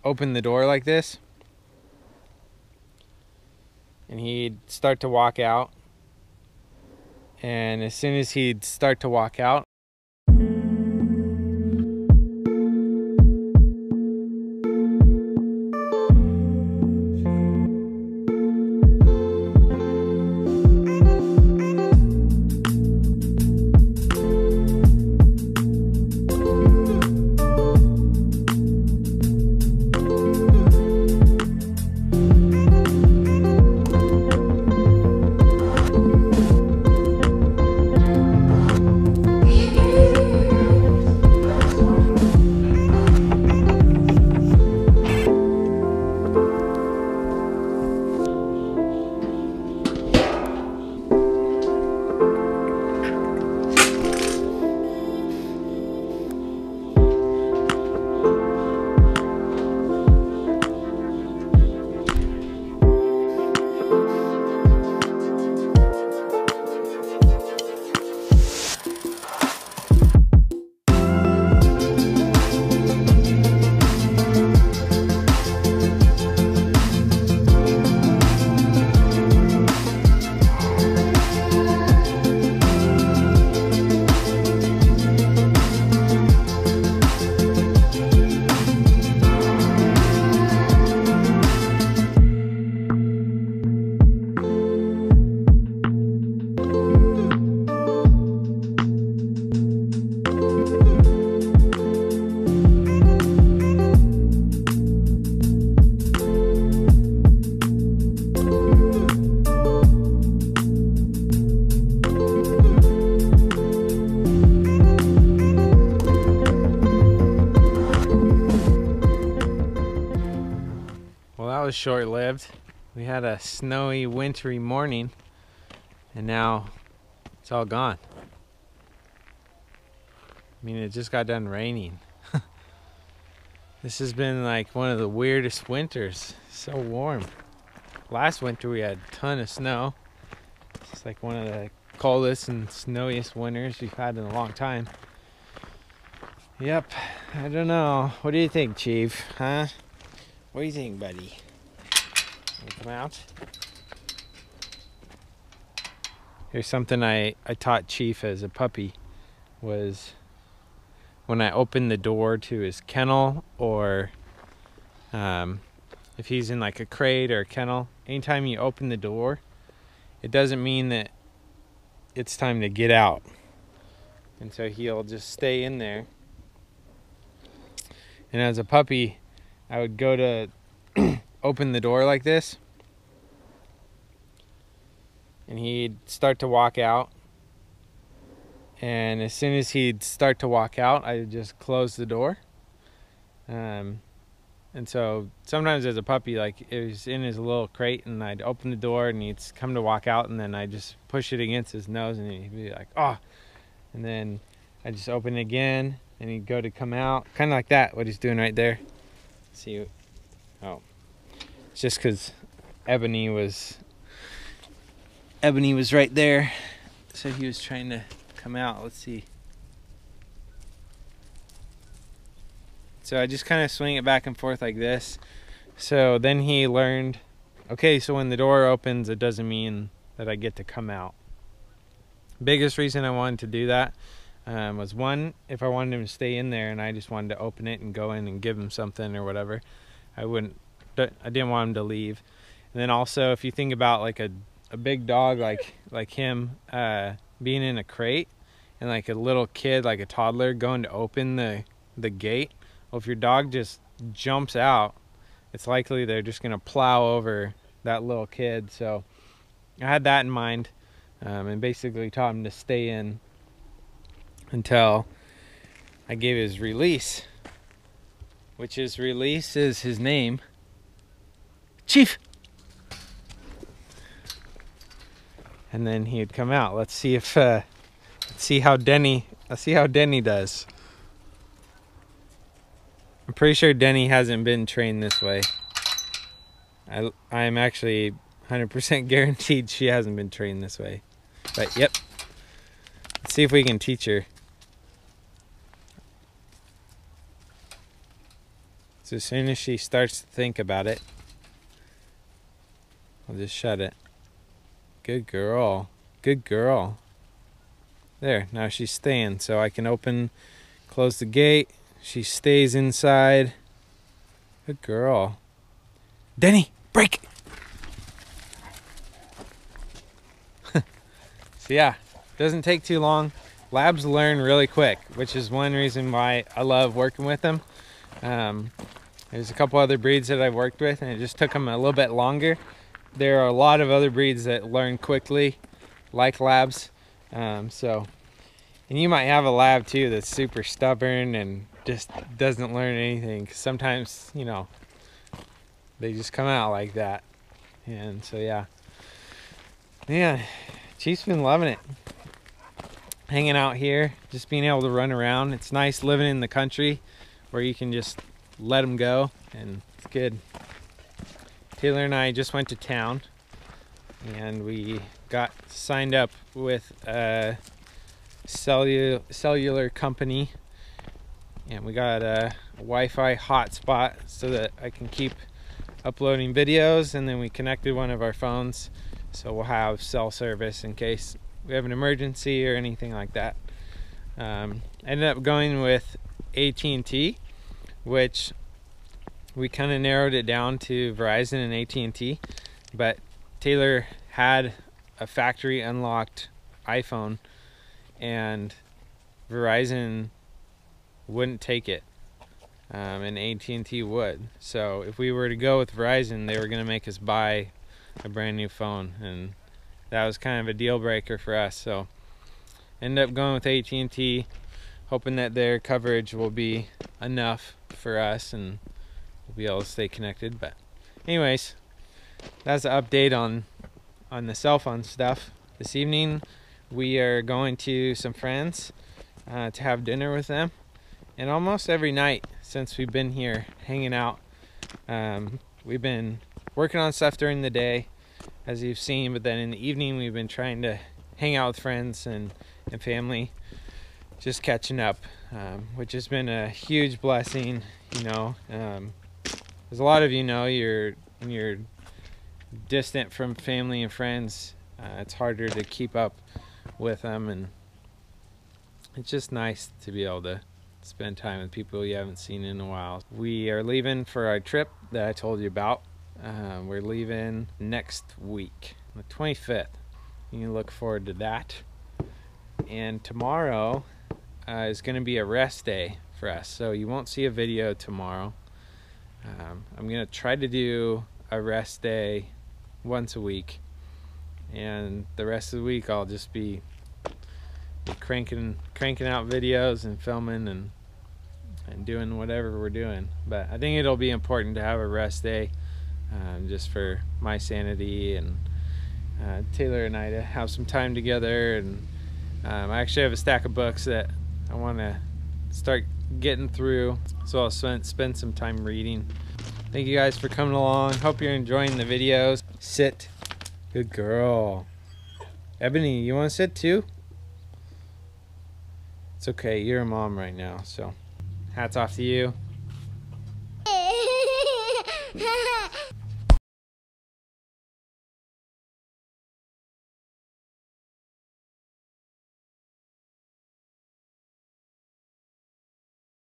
open the door like this, and he'd start to walk out. And as soon as he'd start to walk out, was short-lived. We had a snowy, wintry morning, and now it's all gone. I mean, it just got done raining. This has been like one of the weirdest winters. So warm. Last winter we had a ton of snow. It's like one of the coldest and snowiest winters we've had in a long time. Yep, I don't know. What do you think, Chief? Huh? What do you think, buddy? Wanna come out? Here's something I taught Chief as a puppy, was when I open the door to his kennel, or if he's in like a crate or a kennel, anytime you open the door, it doesn't mean that it's time to get out. And so he'll just stay in there. And as a puppy, I would go to open the door like this, and he'd start to walk out. And as soon as he'd start to walk out, I would just close the door. And so sometimes as a puppy, like it was in his little crate, and I'd open the door and he'd come to walk out, and then I'd just push it against his nose and he'd be like, oh. And then I'd just open it again and he'd go to come out. Kind of like that, what he's doing right there. See, oh, it's just because Ebony was right there, so he was trying to come out. Let's see. So I just kind of swing it back and forth like this. So then he learned, okay, so when the door opens, it doesn't mean that I get to come out. Biggest reason I wanted to do that was, one, if I wanted him to stay in there and I just wanted to open it and go in and give him something or whatever, I didn't want him to leave. And then also, if you think about like a big dog like him being in a crate, and like a little kid, like a toddler, going to open the gate, well, if your dog just jumps out, it's likely they're just gonna plow over that little kid. So I had that in mind, and basically taught him to stay in until I gave his release, which is his name, Chief. And then he'd come out. Let's see if let's see how Denny does. I'm pretty sure Denny hasn't been trained this way. I'm actually 100% guaranteed she hasn't been trained this way. But yep. Let's see if we can teach her. So as soon as she starts to think about it, I'll just shut it. Good girl. Good girl. There, now she's staying, so I can close the gate. She stays inside. Good girl. Denny, break! So yeah, doesn't take too long. Labs learn really quick, which is one reason why I love working with them. There's a couple other breeds that I've worked with, and it just took them a little bit longer. There are a lot of other breeds that learn quickly, like labs. And you might have a lab too that's super stubborn and just doesn't learn anything. 'Cause sometimes, you know, they just come out like that. And so yeah, Chief's been loving it. Hanging out here, just being able to run around. It's nice living in the country where you can just let them go, and it's good. Taylor and I just went to town, and we got signed up with a cellular company, and we got a Wi-Fi hotspot so that I can keep uploading videos, and then we connected one of our phones so we'll have cell service in case we have an emergency or anything like that. Ended up going with AT&T, which we kind of narrowed it down to Verizon and AT&T, but Taylor had a factory unlocked iPhone and Verizon wouldn't take it, and AT&T would. So if we were to go with Verizon, they were going to make us buy a brand new phone, and that was kind of a deal breaker for us. So ended up going with AT&T, hoping that their coverage will be enough for us and we'll be able to stay connected. But anyways, that's the update on the cell phone stuff. This evening we are going to some friends to have dinner with them, and almost every night since we've been here hanging out, we've been working on stuff during the day, as you've seen, but then in the evening we've been trying to hang out with friends and family, just catching up, which has been a huge blessing. You know, as a lot of you know, when you're distant from family and friends, it's harder to keep up with them, and it's just nice to be able to spend time with people you haven't seen in a while. We are leaving for our trip that I told you about. We're leaving next week, the 25th. You can look forward to that. And tomorrow is going to be a rest day for us, so you won't see a video tomorrow. I'm going to try to do a rest day once a week, and the rest of the week I'll just be cranking out videos and filming and doing whatever we're doing. But I think it'll be important to have a rest day, just for my sanity and Taylor and I to have some time together. And I actually have a stack of books that I want to start getting through, so I'll spend some time reading. Thank you guys for coming along. Hope you're enjoying the videos. Sit. Good girl. Ebony, you want to sit too? It's okay, you're a mom right now, so hats off to you.